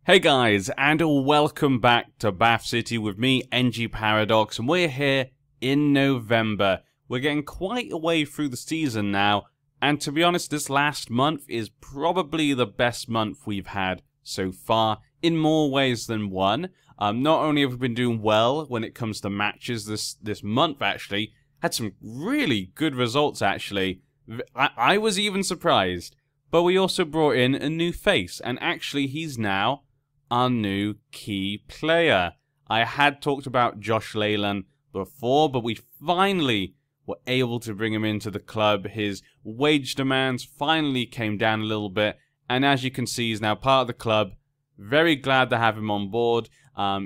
Hey guys, and welcome back to Bath City with me, NG Paradox, and we're here in November. We're getting quite a way through the season now, and to be honest, this last month is probably the best month we've had so far, in more ways than one. Not only have we been doing well when it comes to matches this month, actually, had some really good results, actually. I was even surprised, but we also brought in a new face, and actually he's now our new key player. I had talked about Josh Leyland before, but we finally were able to bring him into the club. His wage demands finally came down a little bit, and as you can see, he's now part of the club. Very glad to have him on board.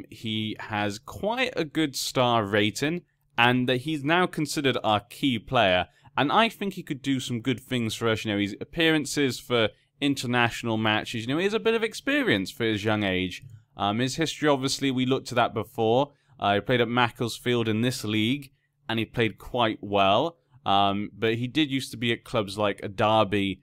He has quite a good star rating, and that he's now considered our key player. And I think he could do some good things for us. You know, his appearances for international matches, you know, he has a bit of experience for his young age. His history, obviously, we looked at that before. He played at Macclesfield in this league, and he played quite well. But he did used to be at clubs like a Derby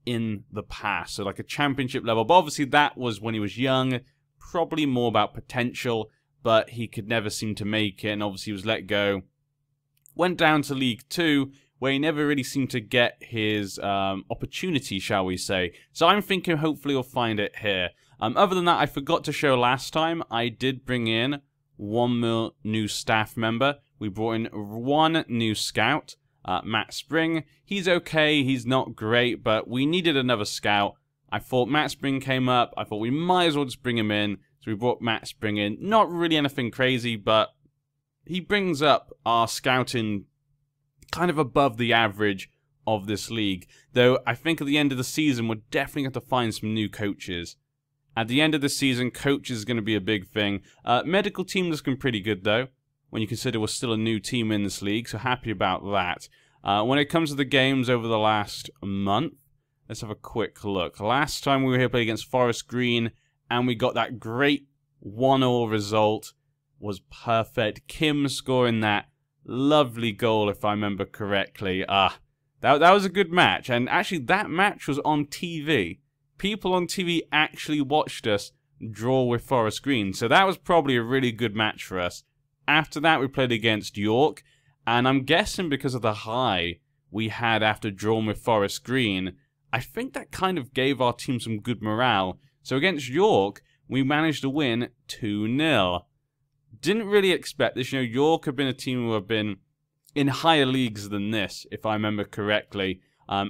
in the past, so like a championship level. But obviously that was when he was young, probably more about potential, but he could never seem to make it, and obviously he was let go. Went down to League 2, where he never really seemed to get his opportunity, shall we say. So I'm thinking hopefully he'll find it here. Other than that, I forgot to show last time, I did bring in one more new staff member. We brought in one new scout, Matt Spring. He's okay, he's not great, but we needed another scout. I thought Matt Spring came up, I thought we might as well just bring him in. So we brought Matt Spring in. Not really anything crazy, but he brings up our scouting kind of above the average of this league. Though I think at the end of the season, we're definitely going to find some new coaches. At the end of the season, coaches is going to be a big thing. Medical team looking pretty good, though, when you consider we're still a new team in this league, so happy about that. When it comes to the games over the last month, let's have a quick look. Last time we were here playing against Forest Green, and we got that great 1-1 result. Was perfect. Kim scoring that lovely goal, if I remember correctly. That was a good match, and actually that match was on TV. People on TV actually watched us draw with Forest Green, so that was probably a really good match for us. After that, we played against York, and I'm guessing because of the high we had after drawing with Forest Green, I think that kind of gave our team some good morale. So against York, we managed to win 2-0. Didn't really expect this. You know, York have been a team who have been in higher leagues than this, if I remember correctly.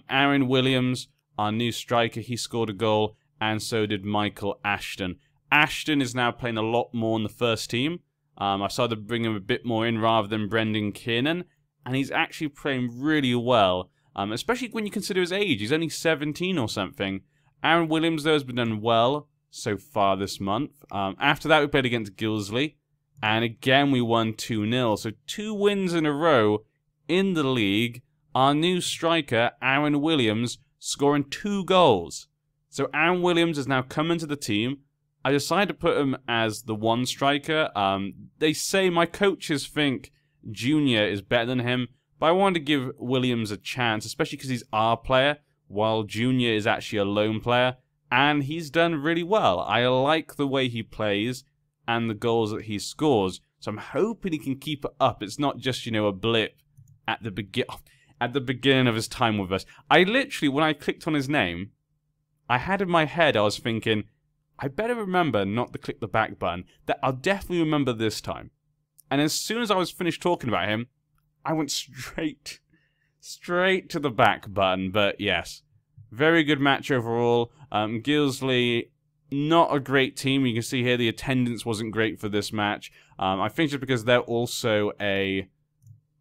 Aaron Williams, our new striker, he scored a goal, and so did Michael Ashton. Ashton is now playing a lot more in the first team. I started to bring him a bit more in rather than Brendan Kiernan, and he's actually playing really well, especially when you consider his age. He's only 17 or something. Aaron Williams, though, has been done well so far this month. After that, we played against Gilsley. And again, we won 2-0. So 2 wins in a row in the league. Our new striker, Aaron Williams, scoring 2 goals. So Aaron Williams has now come into the team. I decided to put him as the 1 striker. They say my coaches think Junior is better than him. But I wanted to give Williams a chance, especially because he's our player, while Junior is actually a lone player. And he's done really well. I like the way he plays and the goals that he scores. So I'm hoping he can keep it up. It's not just, you know, a blip at the beginning of his time with us. I literally, when I clicked on his name, I had in my head, I was thinking, I better remember not to click the back button. That I'll definitely remember this time. And as soon as I was finished talking about him, I went straight to the back button. But yes, very good match overall. Gilsley, not a great team. You can see here the attendance wasn't great for this match. I think just because they're also a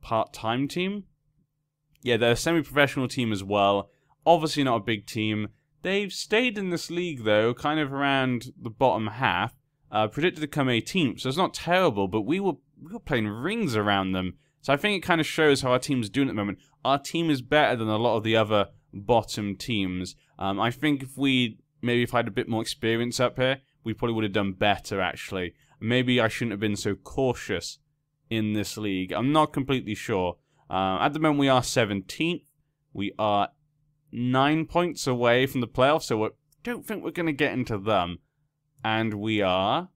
part-time team. Yeah, they're a semi-professional team as well. Obviously not a big team. They've stayed in this league, though, kind of around the bottom half. Predicted to come 18th, so it's not terrible, but we were playing rings around them. So I think it kind of shows how our team's doing at the moment. Our team is better than a lot of the other bottom teams. I think if I had a bit more experience up here, we probably would have done better, actually. Maybe I shouldn't have been so cautious in this league. I'm not completely sure. At the moment, we are 17th. We are 9 points away from the playoffs, so I don't think we're going to get into them. And we are...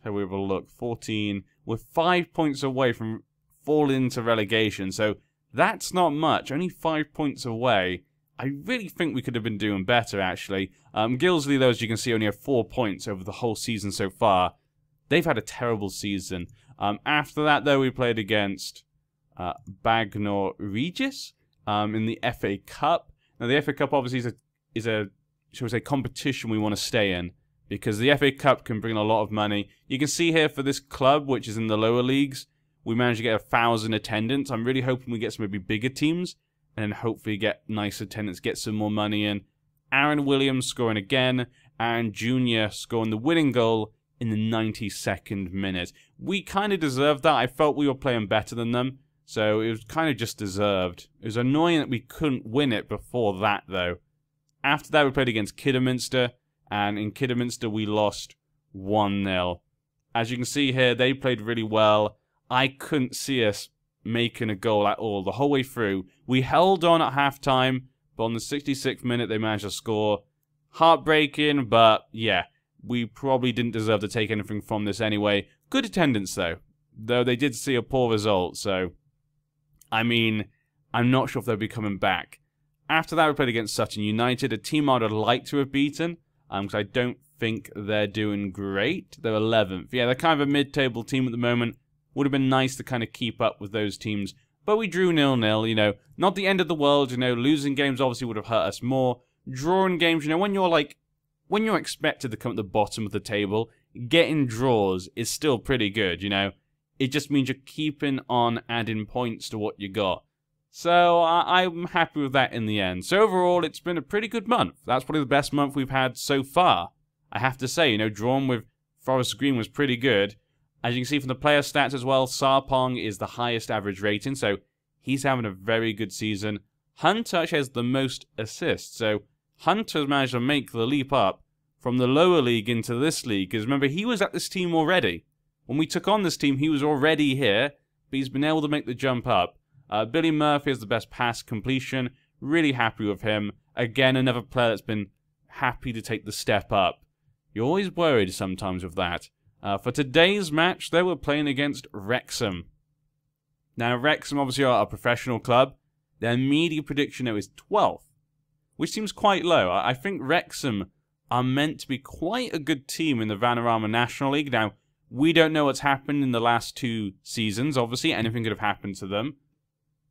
So we have a look. 14. We're 5 points away from falling into relegation. So that's not much. Only 5 points away. I really think we could have been doing better, actually. Gilsley, though, as you can see, only have 4 points over the whole season so far. They've had a terrible season. After that, though, we played against Bagnor Regis in the FA Cup. Now, the FA Cup obviously is a competition we want to stay in, because the FA Cup can bring a lot of money. You can see here for this club, which is in the lower leagues, we managed to get 1,000 attendance. I'm really hoping we get some maybe bigger teams, and then hopefully get nice attendance, get some more money in. Aaron Williams scoring again, and Junior scoring the winning goal in the 92nd minute. We kind of deserved that. I felt we were playing better than them, so it was kind of just deserved. It was annoying that we couldn't win it before that, though. After that, we played against Kidderminster, and in Kidderminster, we lost 1-0. As you can see here, they played really well. I couldn't see us making a goal at all the whole way through. We held on at halftime, but on the 66th minute, they managed to score. Heartbreaking, but yeah, we probably didn't deserve to take anything from this anyway. Good attendance, though they did see a poor result, so I mean, I'm not sure if they'll be coming back. After that, we played against Sutton United, a team I would have liked to have beaten, because I don't think they're doing great. They're 11th. Yeah, they're kind of a mid-table team at the moment. Would have been nice to kind of keep up with those teams, but we drew 0-0, you know. Not the end of the world, you know. Losing games obviously would have hurt us more. Drawing games, you know, when you're expected to come at the bottom of the table, getting draws is still pretty good, you know. It just means you're keeping on adding points to what you got. So I'm happy with that in the end. So overall, it's been a pretty good month. That's probably the best month we've had so far. I have to say, you know, drawn with Forest Green was pretty good. As you can see from the player stats as well, Sarpong is the highest average rating, so he's having a very good season. Hunter actually has the most assists, so Hunter has managed to make the leap up from the lower league into this league, because remember, he was at this team already. When we took on this team, he was already here, but he's been able to make the jump up. Billy Murphy has the best pass completion, really happy with him. Again, another player that's been happy to take the step up. You're always worried sometimes with that. For today's match, they were playing against Wrexham. Now, Wrexham obviously are a professional club. Their media prediction now is 12th, which seems quite low. I think Wrexham are meant to be quite a good team in the Vanarama National League. Now, we don't know what's happened in the last 2 seasons. Obviously, anything could have happened to them.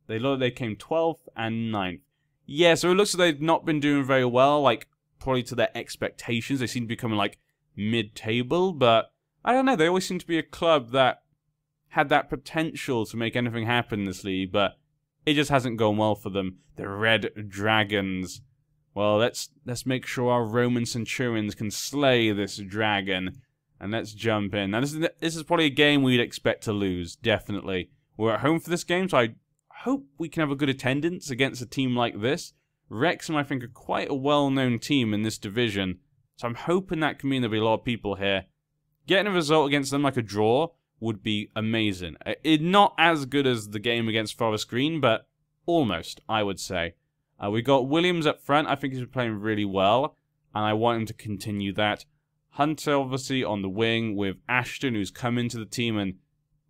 They came 12th and 9th. Yeah, so it looks like they've not been doing very well, like, probably to their expectations. They seem to be coming, like, mid-table, but I don't know, they always seem to be a club that had that potential to make anything happen in this league, but it just hasn't gone well for them. The Red Dragons. Well, let's make sure our Roman Centurions can slay this dragon, and let's jump in. Now, this is probably a game we'd expect to lose, definitely. We're at home for this game, so I hope we can have a good attendance against a team like this. Wrexham, I think, are quite a well-known team in this division, so I'm hoping that can mean there'll be a lot of people here. Getting a result against them like a draw would be amazing. Not as good as the game against Forest Green, but almost, I would say. We got Williams up front. I think he's been playing really well, and I want him to continue that. Hunter, obviously, on the wing with Ashton, who's come into the team, and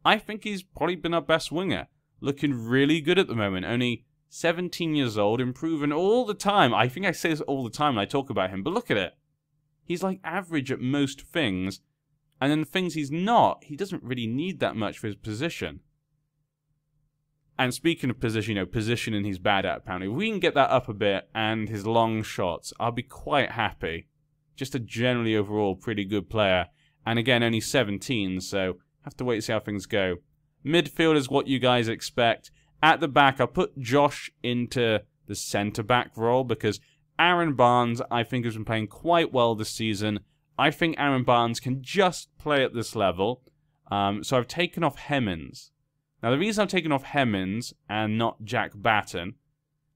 I think he's probably been our best winger. Looking really good at the moment. Only 17 years old, improving all the time. I think I say this all the time when I talk about him, but look at it. He's like average at most things. And then the things he's not, he doesn't really need that much for his position. And speaking of position, you know, positioning he's bad at, apparently. If we can get that up a bit and his long shots, I'll be quite happy. Just a generally overall pretty good player. And again, only 17, so have to wait to see how things go. Midfield is what you guys expect. At the back, I'll put Josh into the centre-back role because Aaron Barnes, I think, has been playing quite well this season. I think Aaron Barnes can just play at this level. So I've taken off Hemmings. Now, the reason I've taken off Hemmings and not Jack Batten,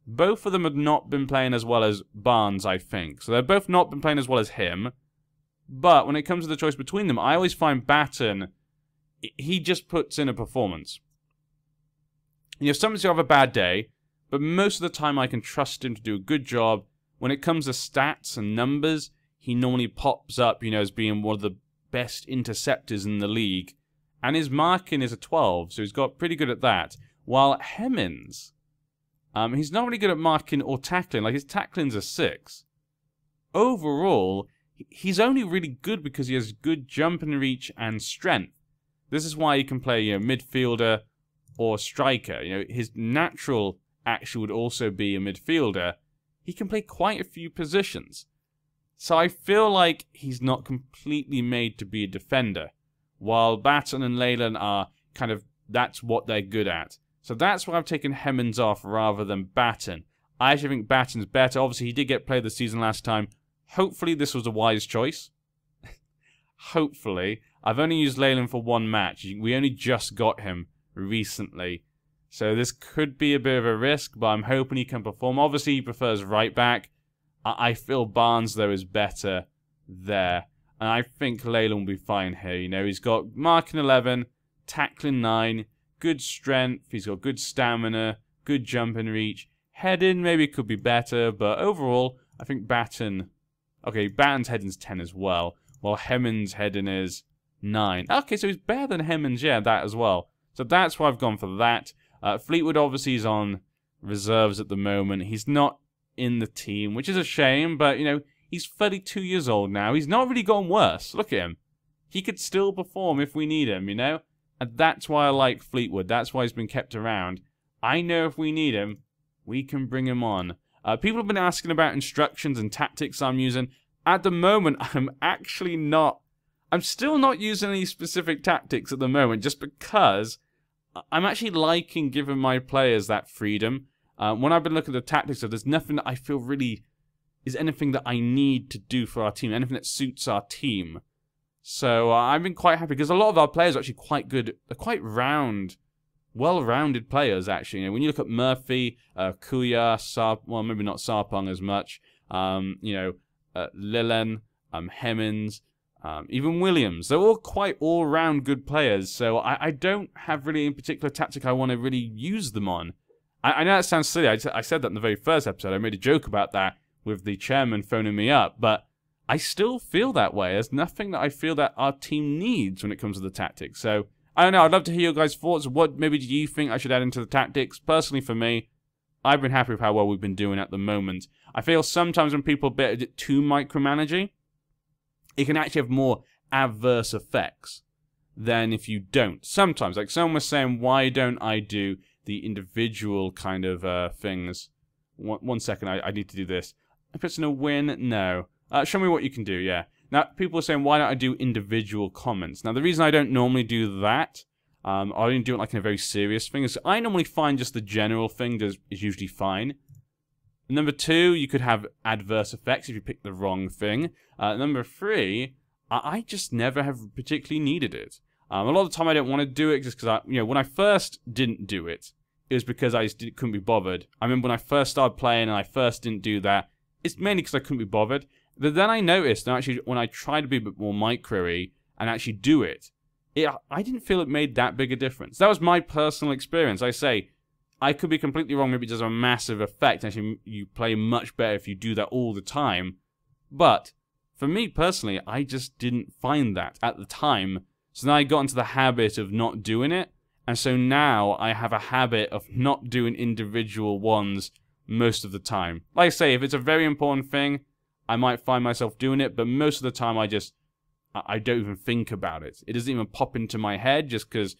both of them have not been playing as well as Barnes, I think. So they've both not been playing as well as him. But when it comes to the choice between them, I always find Batten, he just puts in a performance. You know, sometimes you have a bad day, but most of the time I can trust him to do a good job. When it comes to stats and numbers, he normally pops up, as being one of the best interceptors in the league. And his marking is a 12, so he's got pretty good at that. While Hemmings, he's not really good at marking or tackling. Like, his tackling's a 6. Overall, he's only really good because he has good jump and reach and strength. This is why he can play, midfielder or striker. His natural action would also be a midfielder. He can play quite a few positions. So I feel like he's not completely made to be a defender. While Batten and Leyland are kind of, that's what they're good at. So that's why I've taken Hemmings off rather than Batten. I actually think Batten's better. Obviously, he did get played the season last time. Hopefully, this was a wise choice. Hopefully. I've only used Leyland for one match. We only just got him recently. So this could be a bit of a risk, but I'm hoping he can perform. Obviously, he prefers right back. I feel Barnes, though, is better there. And I think Leyland will be fine here. He's got marking 11, tackling 9, good strength. He's got good stamina, good jump and reach. Heading maybe could be better, but overall, I think Batten... Okay, Batten's heading's 10 as well, while Hemmings' heading is 9. Okay, so he's better than Hemmings, yeah, that as well. So that's why I've gone for that. Fleetwood obviously is on reserves at the moment. He's not in the team, which is a shame, but, he's 32 years old now. He's not really gotten worse. Look at him. He could still perform if we need him, And that's why I like Fleetwood. That's why he's been kept around. I know if we need him, we can bring him on. People have been asking about instructions and tactics I'm using. At the moment, I'm still not using any specific tactics at the moment, just because I'm actually liking giving my players that freedom. When I've been looking at the tactics, there's nothing that I feel really is anything that I need to do for our team, anything that suits our team. So I've been quite happy, because a lot of our players are actually quite good. They're quite well-rounded players, actually. When you look at Murphy, Kuya, well, maybe not Sarpong as much, Lillen, Hemmings, even Williams. They're all quite all-round good players, so I don't have really in particular tactic I want to really use them on. I know that sounds silly. I said that in the very first episode. I made a joke about that with the chairman phoning me up, but I still feel that way. There's nothing that I feel that our team needs when it comes to the tactics. So, I don't know. I'd love to hear your guys' thoughts. What maybe do you think I should add into the tactics? Personally, for me, I've been happy with how well we've been doing at the moment. I feel sometimes when people are a bit too micromanaging, it can actually have more adverse effects than if you don't. Sometimes, like someone was saying, why don't I do the individual kind of things? One second, I need to do this. If it's a win, no. Show me what you can do, yeah. Now, people are saying, why don't I do individual comments? Now, the reason I don't normally do that, I only do it like in a very serious thing, is I normally find just the general thing is usually fine. Number 2, you could have adverse effects if you pick the wrong thing. Number 3, I just never have particularly needed it. A lot of the time I don't want to do it just because, when I first didn't do it, it was because I just couldn't be bothered. I remember when I first started playing and I first didn't do that, it's mainly because I couldn't be bothered. But then I noticed, and actually, when I tried to be a bit more micro-y and actually do it, I didn't feel it made that big a difference. That was my personal experience. I say, I could be completely wrong. Maybe it does a massive effect. Actually, you play much better if you do that all the time. But for me personally, I just didn't find that at the time. So then I got into the habit of not doing it. And so now I have a habit of not doing individual ones most of the time. Like I say, if it's a very important thing, I might find myself doing it, but most of the time I don't even think about it. It doesn't even pop into my head just because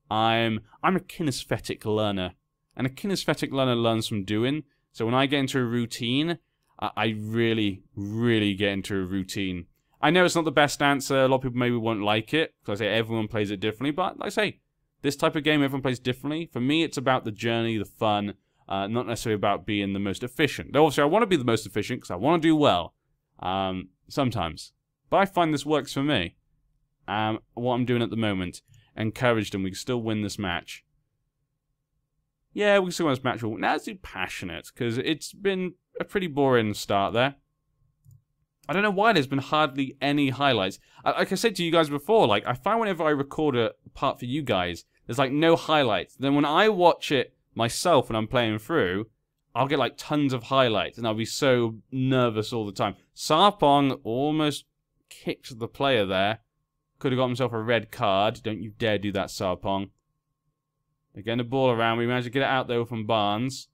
I'm a kinesthetic learner. And a kinesthetic learner learns from doing. So when I get into a routine, I really, really get into a routine. I know it's not the best answer. A lot of people maybe won't like it, because I say everyone plays it differently. But like I say, this type of game everyone plays differently. For me, it's about the journey, the fun, not necessarily about being the most efficient. Though obviously I want to be the most efficient because I want to do well. Sometimes. But I find this works for me. What I'm doing at the moment. Encouraged them. We can still win this match. Yeah, we can still win this match. Now let's do passionate, because it's been a pretty boring start there. I don't know why there's been hardly any highlights. Like I said to you guys before, like I find whenever I record a part for you guys, there's like no highlights. Then when I watch it myself when I'm playing through, I'll get like tons of highlights, and I'll be so nervous all the time. Sarpong almost kicked the player there. Could have got himself a red card. Don't you dare do that, Sarpong. They're getting the ball around. We managed to get it out, though, from Barnes.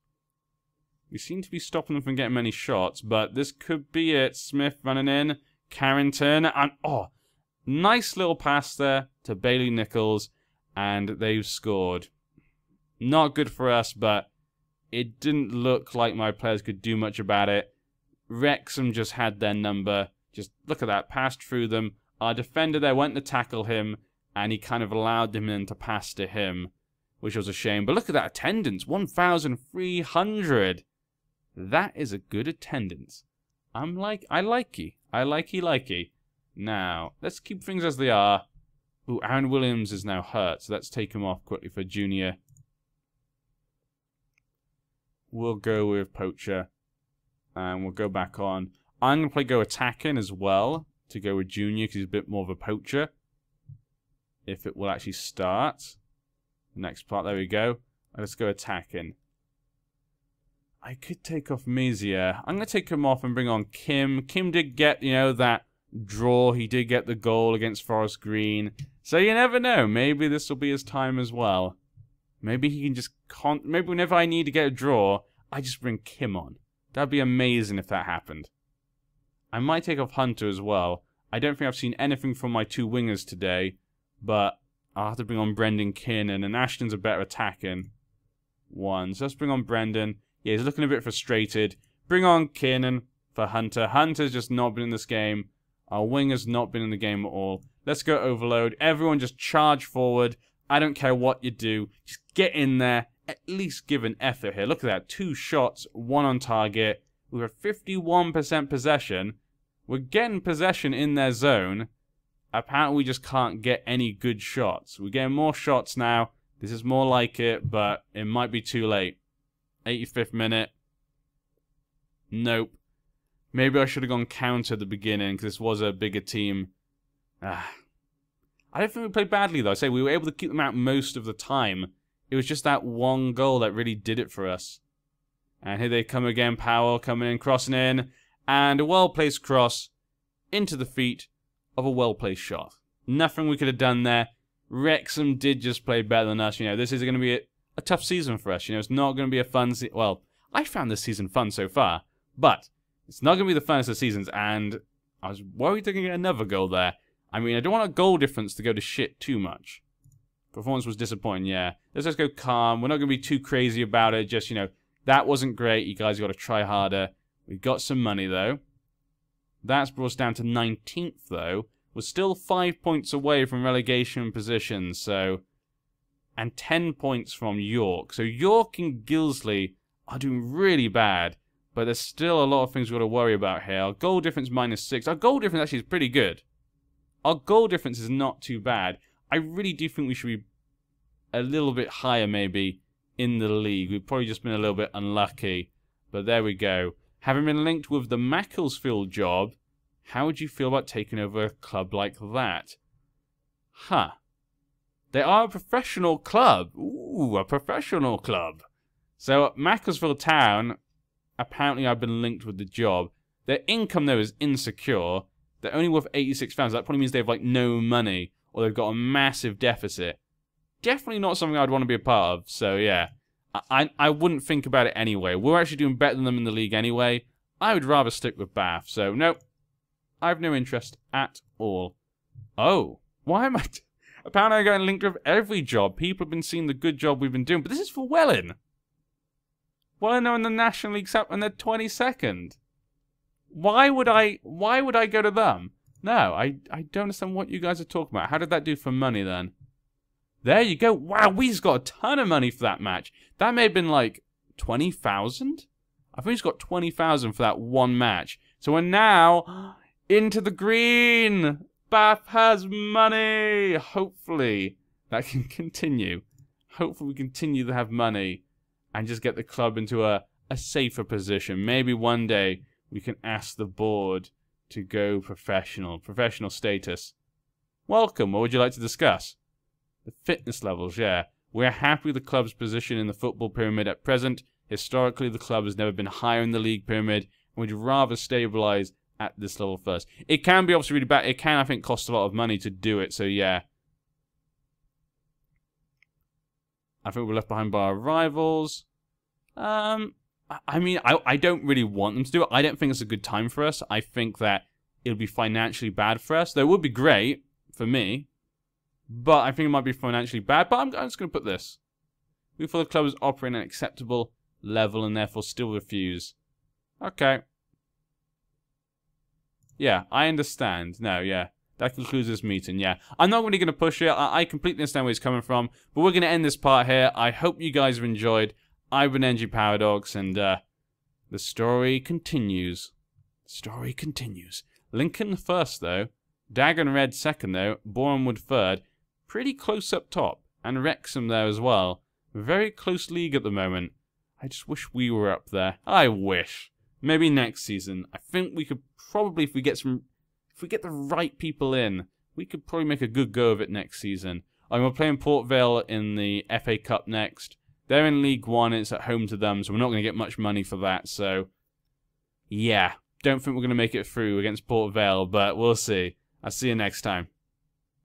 We seem to be stopping them from getting many shots, but this could be it. Smith running in. Carrington. And, oh, nice little pass there to Bailey Nichols, and they've scored. Not good for us, but it didn't look like my players could do much about it. Wrexham just had their number. Just look at that. Passed through them. Our defender there went to tackle him, and he kind of allowed them in to pass to him, which was a shame. But look at that attendance. 1,300. That is a good attendance. I likey. I likey. Now, let's keep things as they are. Ooh, Aaron Williams is now hurt, so let's take him off quickly for Junior. We'll go with Poacher, and we'll go back on. I'm going to play go attacking as well, to go with Junior, because he's a bit more of a poacher. If it will actually start. Next part, there we go. Let's go attacking. I could take off Mizia. I'm going to take him off and bring on Kim. Kim did get, you know, that draw. He did get the goal against Forest Green. So you never know. Maybe this will be his time as well. Maybe he can just... Maybe whenever I need to get a draw, I just bring Kim on. That'd be amazing if that happened. I might take off Hunter as well. I don't think I've seen anything from my two wingers today, but I'll have to bring on Brendan Kiernan, and Ashton's a better attacking one. So let's bring on Brendan. Yeah, he's looking a bit frustrated. Bring on Kiernan for Hunter. Hunter's just not been in this game. Our winger's not been in the game at all. Let's go overload. Everyone just charge forward. I don't care what you do. Just get in there. At least give an effort here. Look at that. 2 shots, 1 on target. We have 51% possession. We're getting possession in their zone. Apparently we just can't get any good shots. We're getting more shots now. This is more like it, but it might be too late. 85th minute. Nope. Maybe I should have gone counter at the beginning, because this was a bigger team. I don't think we played badly, though. I say we were able to keep them out most of the time. It was just that one goal that really did it for us. And here they come again. Powell coming in, crossing in. And a well-placed cross into the feet of a well-placed shot. Nothing we could have done there. Wrexham did just play better than us. You know, this is going to be a tough season for us. You know, it's not going to be a fun season. Well, I found this season fun so far. But it's not going to be the funnest of seasons. And I was worried they're going to get another goal there. I mean, I don't want a goal difference to go to shit too much. Performance was disappointing, yeah. Let's just go calm. We're not going to be too crazy about it. Just, you know, that wasn't great. You guys got to try harder. We got some money, though. That's brought us down to 19th, though. We're still 5 points away from relegation position, so... And 10 points from York. So York and Gilsley are doing really bad. But there's still a lot of things we've got to worry about here. Our goal difference -6. Our goal difference actually is pretty good. Our goal difference is not too bad. I really do think we should be a little bit higher, maybe, in the league. We've probably just been a little bit unlucky. But there we go. Having been linked with the Macclesfield job, how would you feel about taking over a club like that? Huh. They are a professional club. Ooh, a professional club. So, Macclesfield Town, apparently I've been linked with the job. Their income, though, is insecure. They're only worth 86 pounds. That probably means they have, like, no money. Or they've got a massive deficit. Definitely not something I'd want to be a part of. So, yeah. I wouldn't think about it anyway. We're actually doing better than them in the league anyway. I would rather stick with Bath. So, nope. I have no interest at all. Oh. Why am I... Apparently I'm getting linked with every job. People have been seeing the good job we've been doing. But this is for Welling. Welling are in the National League and they're 22nd. Why would I go to them? No, I don't understand what you guys are talking about. How did that do for money then? There you go. Wow, we just got a ton of money for that match. That may have been like 20,000? I think we just got 20,000 for that one match. So we're now into the green. Bath has money. Hopefully that can continue. Hopefully we continue to have money and just get the club into a safer position. Maybe one day we can ask the board to go professional status. Welcome. What would you like to discuss? The fitness levels, yeah. We're happy with the club's position in the football pyramid at present. Historically, the club has never been higher in the league pyramid, and we'd rather stabilise at this level first. It can be obviously really bad. It can, I think, cost a lot of money to do it, so yeah. I think we're left behind by our rivals. I mean, I don't really want them to do it. I don't think it's a good time for us. I think that it'll be financially bad for us. Though it would be great for me, but I think it might be financially bad. But I'm just going to put this. We feel the club is operating at an acceptable level and therefore still refuse. Okay. Yeah, I understand. No, yeah. That concludes this meeting, yeah. I'm not really going to push it. I completely understand where he's coming from. But we're going to end this part here. I hope you guys have enjoyed. I've been NG Paradox, and the story continues. Story continues. Lincoln first, though. Dagon Red second, though. Bournemouth third. Pretty close up top. And Wrexham there as well. Very close league at the moment. I just wish we were up there. I wish. Maybe next season. I think we could probably, if we get the right people in, we could probably make a good go of it next season. We're playing Port Vale in the FA Cup next. They're in League One, it's at home to them, so we're not going to get much money for that, so yeah. Don't think we're going to make it through against Port Vale, but we'll see. I'll see you next time.